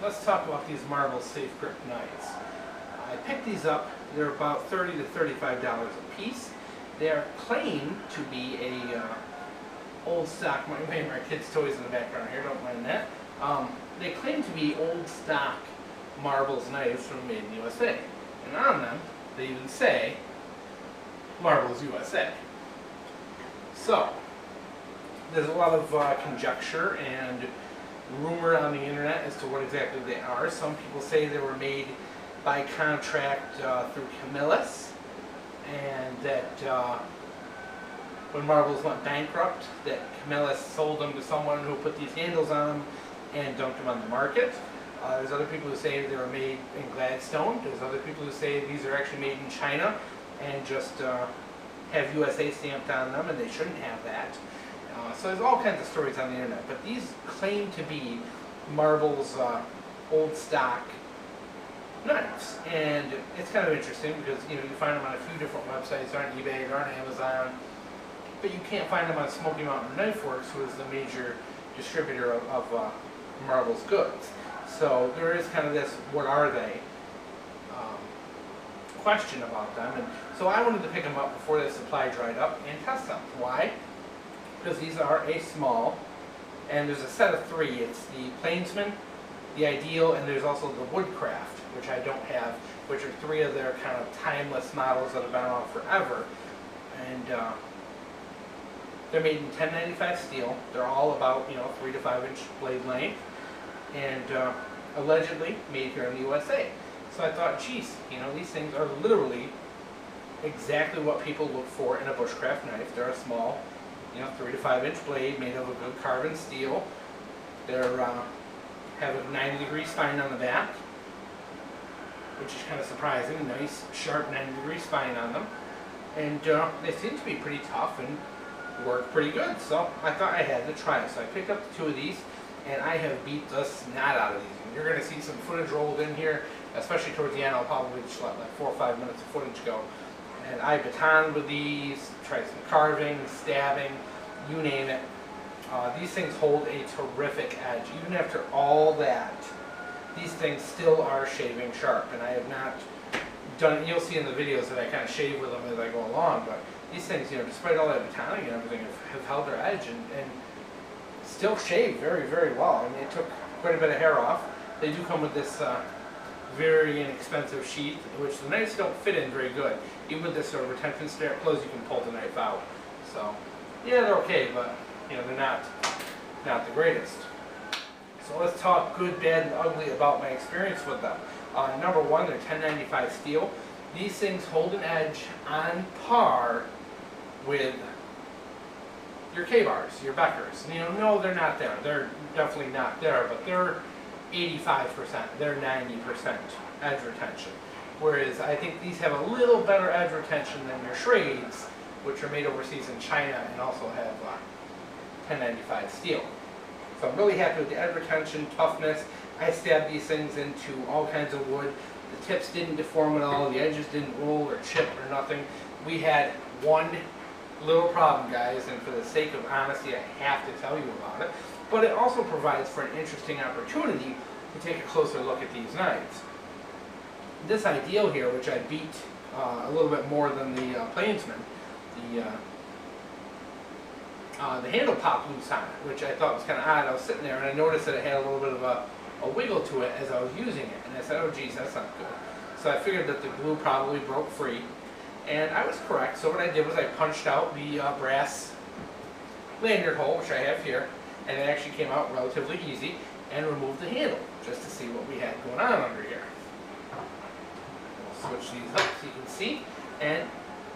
let's talk about these Marvel Safe Grip knives. I picked these up. They're about $30 to $35 a piece. They are claimed to be a old stock. My kids' toys in the background here. Don't mind that. They claim to be old stock Marvel's knives from Made in USA, and on them they even say Marvel's USA. So there's a lot of conjecture and rumor on the internet as to what exactly they are. Some people say they were made by contract through Camillus, and that when Marvel's went bankrupt, that Camillus sold them to someone who put these handles on them and dumped them on the market. There's other people who say they were made in Gladstone. There's other people who say these are actually made in China and just have USA stamped on them, and they shouldn't have that. So there's all kinds of stories on the internet, but these claim to be Marvel's old stock knives, and it's kind of interesting because you find them on a few different websites. They're on eBay, they're on Amazon, but you can't find them on Smoky Mountain Knife Works, who is the major distributor of Marvel's goods. So there is kind of this, what are they, question about them, and so I wanted to pick them up before the supply dried up and test them. Why? Because these are a small, and there's a set of three. It's the Plainsman, the Ideal, and there's also the Woodcraft, which I don't have, which are three of their kind of timeless models that have been around forever. And they're made in 1095 steel. They're all about 3 to 5 inch blade length, and allegedly made here in the USA. So I thought, geez, these things are literally exactly what people look for in a bushcraft knife. They're a small, 3 to 5 inch blade made of a good carbon steel. They're have a 90-degree spine on the back, which is kind of surprising. A nice, sharp 90-degree spine on them, and they seem to be pretty tough and work pretty good. So I thought I had to try it. So I picked up 2 of these, and I have beat the snot out of these. And you're going to see some footage rolled in here, especially towards the end. I'll probably just let like 4 or 5 minutes of footage go. And I batoned with these, tried some carving, stabbing, you name it. These things hold a terrific edge. Even after all that, these things still are shaving sharp. And I have not done it. You'll see in the videos that I kind of shave with them as I go along. But these things, despite all that batoning and everything, have held their edge and still shave very, very well. I mean, it took quite a bit of hair off. They do come with this very inexpensive sheath, which the knives don't fit in very good. Even with this sort of retention strap close, you can pull the knife out. So, yeah, they're okay, but they're not the greatest. So let's talk good, bad, and ugly about my experience with them. Number one, they're 1095 steel. These things hold an edge on par with your K-bars, your Beckers. No, they're not there. They're definitely not there, but they're 85%, they're 90% edge retention. Whereas I think these have a little better edge retention than your Schrades, which are made overseas in China and also have 1095 steel. So I'm really happy with the edge retention, toughness. I stabbed these things into all kinds of wood. The tips didn't deform at all, the edges didn't roll or chip or nothing. We had one little problem, guys, and for the sake of honesty, I have to tell you about it. But it also provides for an interesting opportunity to take a closer look at these knives. This Ideal here, which I beat a little bit more than the Plainsman, the handle popped loose on it, which I thought was kind of odd. I was sitting there and I noticed that it had a little bit of a wiggle to it as I was using it, and I said, oh geez, that's not good. So I figured that the glue probably broke free, and I was correct. So what I did was I punched out the brass lanyard hole, which I have here, and it actually came out relatively easy, and removed the handle just to see what we had going on under here. We'll switch these up so you can see, and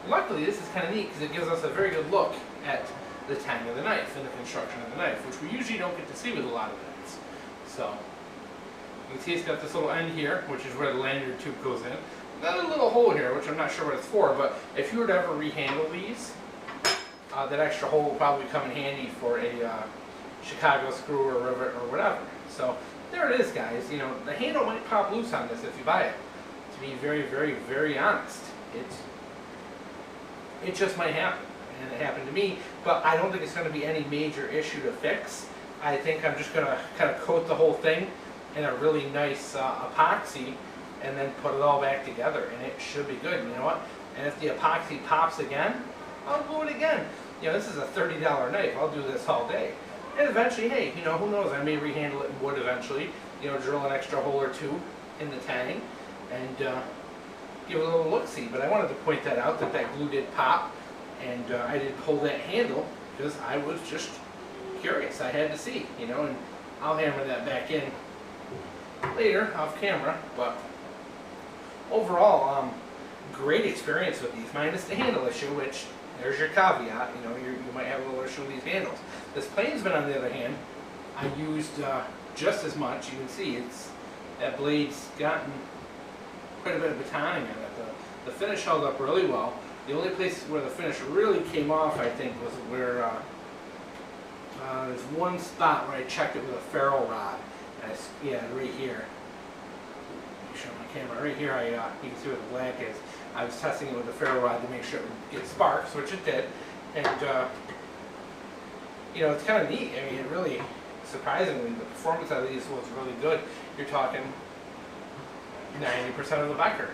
luckily this is kind of neat because it gives us a very good look at the tang of the knife and the construction of the knife, which we usually don't get to see with a lot of knives. So you can see it's got this little end here, which is where the lanyard tube goes in. Another little hole here, which I'm not sure what it's for, but if you were to ever rehandle these, that extra hole will probably come in handy for a Chicago screw or rivet or whatever. So there it is, guys. The handle might pop loose on this if you buy it. To be very, very, very honest, it just might happen, and it happened to me. But I don't think it's going to be any major issue to fix. I think I'm just going to kind of coat the whole thing in a really nice epoxy and then put it all back together, and it should be good. You know what? And if the epoxy pops again, I'll glue it again. You know, this is a $30 knife. I'll do this all day. And eventually, hey, you know, who knows? I may rehandle it in wood eventually. You know, drill an extra hole or two in the tang and give it a little look-see. But I wanted to point that out, that that glue did pop, and I did pull that handle because I was just curious. I had to see, you know, and I'll hammer that back in later off camera. But overall, great experience with these, minus the handle issue, which there's your caveat. You know, you might have a little issue with these handles. This plainsman, on the other hand, I used just as much. You can see that blade's gotten quite a bit of batoning in it. The finish held up really well. The only place where the finish really came off, I think, was where there's one spot where I checked it with a ferro rod. Yeah, right here. Let me show my camera. Right here, you can see where the black is. I was testing it with a ferro rod to make sure it would get sparks, which it did. And you know, it's kind of neat. I mean, it really, surprisingly, the performance of these was really good. You're talking 90% of the Becker,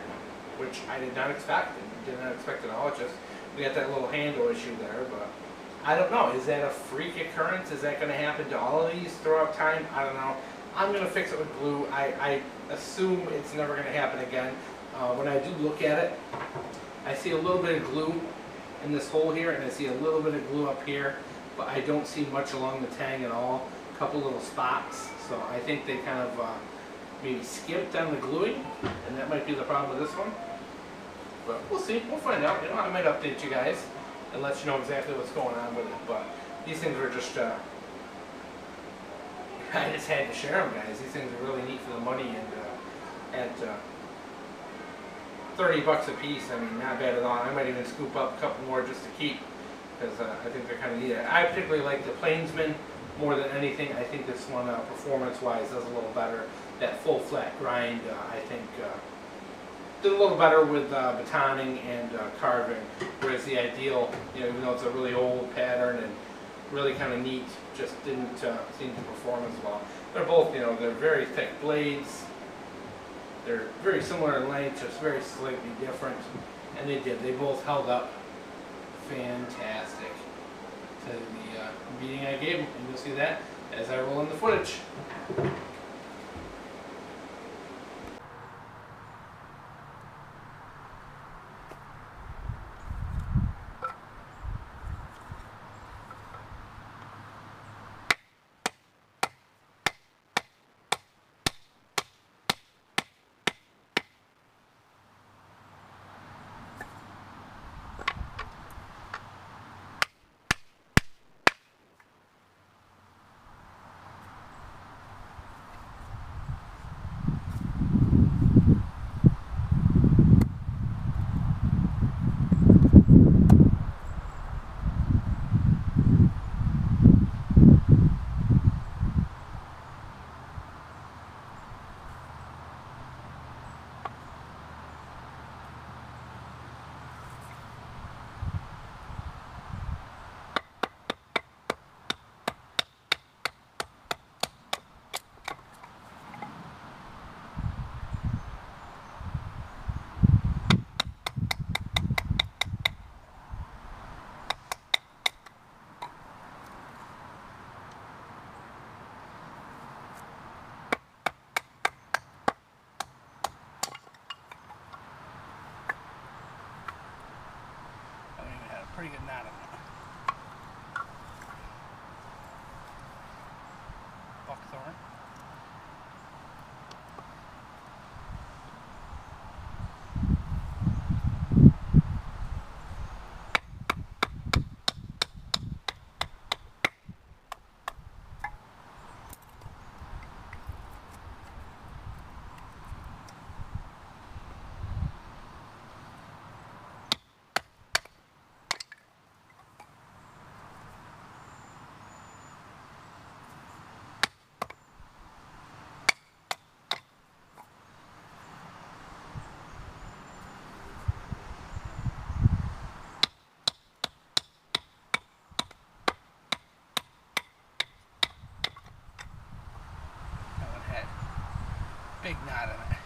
which I did not expect. Did not expect at all. It's just, we got that little handle issue there, but I don't know. Is that a freak occurrence? Is that going to happen to all of these throughout time? I don't know. I'm going to fix it with glue. I assume it's never going to happen again. When I do look at it, I see a little bit of glue in this hole here, and I see a little bit of glue up here, but I don't see much along the tang at all. A couple little spots, so I think they kind of maybe skipped on the gluing, and that might be the problem with this one. But we'll see. We'll find out. You know, I might update you guys and let you know exactly what's going on with it. But these things are just, I just had to share them, guys. These things are really neat for the money, and at $30 a piece, I mean, not bad at all. I might even scoop up a couple more just to keep, because I think they're kind of neat. I particularly like the plainsman more than anything. I think this one, performance-wise, does a little better. That full flat grind, I think, did a little better with batoning and carving, whereas the ideal, you know, even though it's a really old pattern and really kind of neat, just didn't seem to perform as well. They're both, you know, they're very thick blades. They're very similar in length, just very slightly different, and they both held up fantastic to the beating I gave them, and you'll see that as I roll in the footage. Pretty good knot on it. Buckthorn. big knot in it.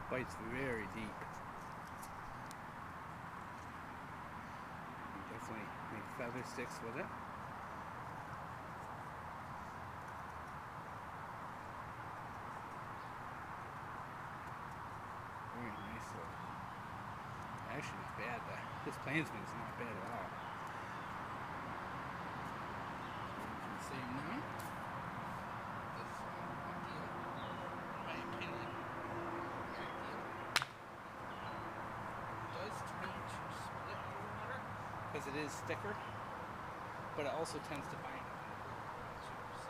Bites very deep. You definitely make feather sticks with it. Very nice little. Actually, not bad. This plainsman is not bad at all. Same now. Because it is thicker, but it also tends to bind on the glue too, so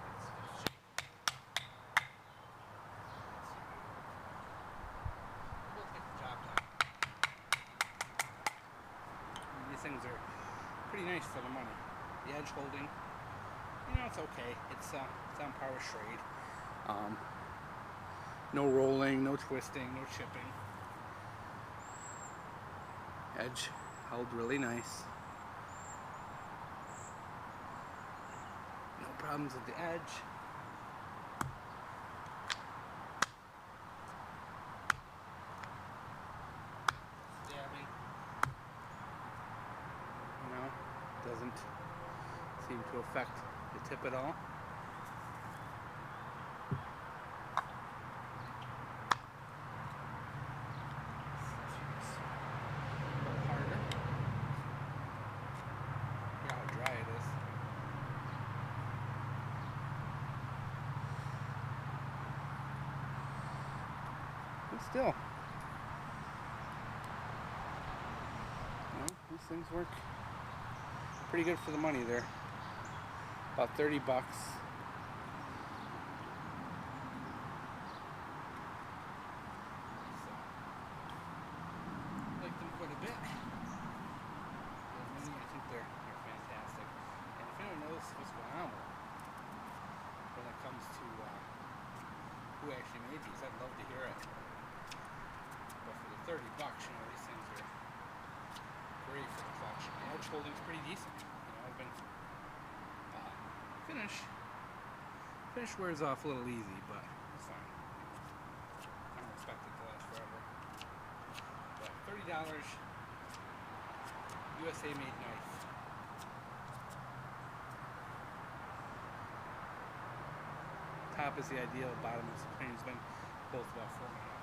it's we'll get the job done. And these things are pretty nice for the money. The edge holding, you know, it's okay. It's on par with Schrade. No rolling, no twisting, no chipping. Edge held really nice. No problems with the edge. Stabbing. You know, doesn't seem to affect the tip at all. still. You know, these things work pretty good for the money there. About 30 bucks. So, like them quite a bit. I think they're fantastic. And if anyone knows what's going on when it comes to who actually made these, I'd love to hear it. But for the 30 bucks, you know, these things are great for the collection. The edge holding's pretty decent. You know, I've been finish wears off a little easy, but it's fine. I don't expect it to last forever. But $30, USA made knife. Top is the ideal, bottom is the plainsman, both about 4.5.